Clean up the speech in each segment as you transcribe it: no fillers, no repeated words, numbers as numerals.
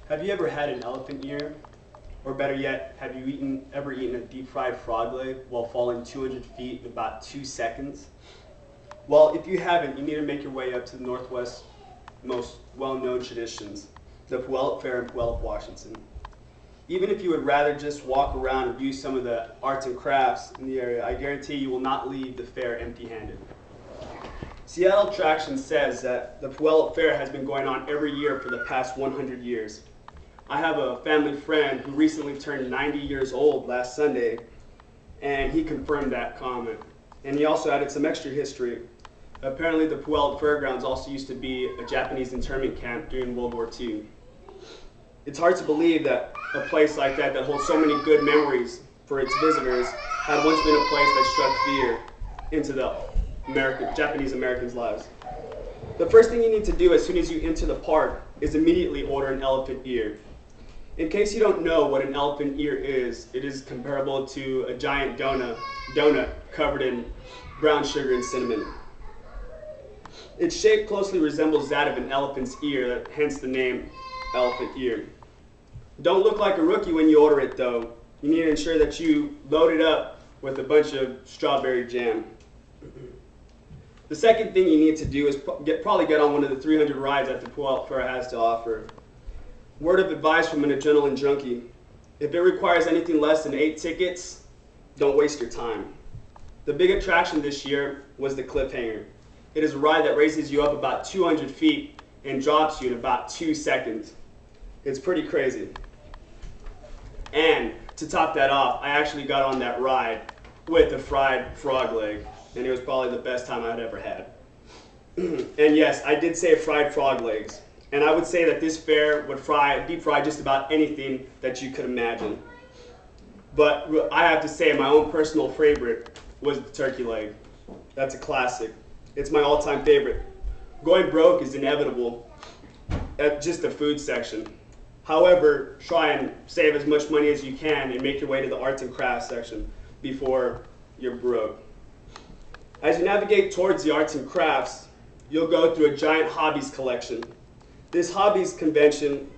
Have you ever had an elephant ear? Or better yet, have you ever eaten a deep fried frog leg while falling 200 feet in about 2 seconds? Well, if you haven't, you need to make your way up to the Northwest's most well-known traditions, the Puyallup Fair in Puyallup, Washington. Even if you would rather just walk around and view some of the arts and crafts in the area, I guarantee you will not leave the fair empty-handed. Seattle Traction says that the Puyallup Fair has been going on every year for the past 100 years. I have a family friend who recently turned 90 years old last Sunday, and he confirmed that comment. And he also added some extra history. Apparently the Puyallup Fairgrounds also used to be a Japanese internment camp during World War II. It's hard to believe that a place like that holds so many good memories for its visitors had once been a place that struck fear into the Japanese Americans' lives. The first thing you need to do as soon as you enter the park is immediately order an elephant ear. In case you don't know what an elephant ear is, it is comparable to a giant donut covered in brown sugar and cinnamon. Its shape closely resembles that of an elephant's ear, hence the name elephant ear. Don't look like a rookie when you order it though. You need to ensure that you load it up with a bunch of strawberry jam. The second thing you need to do is probably get on one of the 300 rides that the Puyallup Fair has to offer. Word of advice from an adrenaline junkie: if it requires anything less than 8 tickets, don't waste your time. The big attraction this year was the Cliffhanger. It is a ride that raises you up about 200 feet and drops you in about 2 seconds. It's pretty crazy. And to top that off, I actually got on that ride with a fried frog leg, and it was probably the best time I'd ever had. And yes, I did say fried frog legs. And I would say that this fair would deep fry just about anything that you could imagine. But I have to say my own personal favorite was the turkey leg. That's a classic. It's my all-time favorite. Going broke is inevitable at just the food section. However, try and save as much money as you can and make your way to the arts and crafts section before you're broke. As you navigate towards the arts and crafts, you'll go through a giant hobbies collection. This hobbies convention,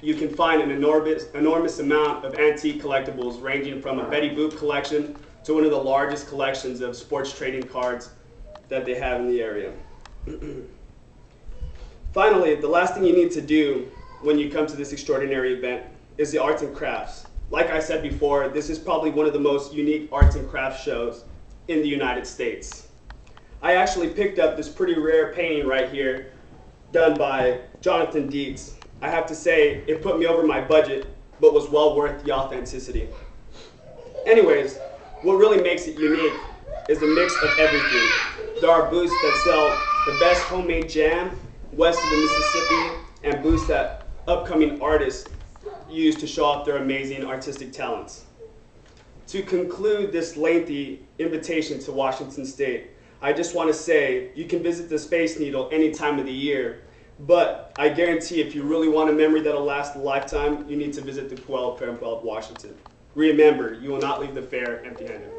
you can find an enormous amount of antique collectibles ranging from a Betty Boop collection to one of the largest collections of sports trading cards that they have in the area. Finally, the last thing you need to do when you come to this extraordinary event is the arts and crafts. Like I said before, this is probably one of the most unique arts and crafts shows in the United States. I actually picked up this pretty rare painting right here done by Jonathan Dietz. I have to say, it put me over my budget, but was well worth the authenticity. Anyways, what really makes it unique is the mix of everything. There are booths that sell the best homemade jam west of the Mississippi, and booths that upcoming artists use to show off their amazing artistic talents. To conclude this lengthy invitation to Washington State, I just want to say you can visit the Space Needle any time of the year, but I guarantee if you really want a memory that'll last a lifetime, you need to visit the Puyallup Fair in Puyallup, Washington. Remember, you will not leave the fair empty-handed.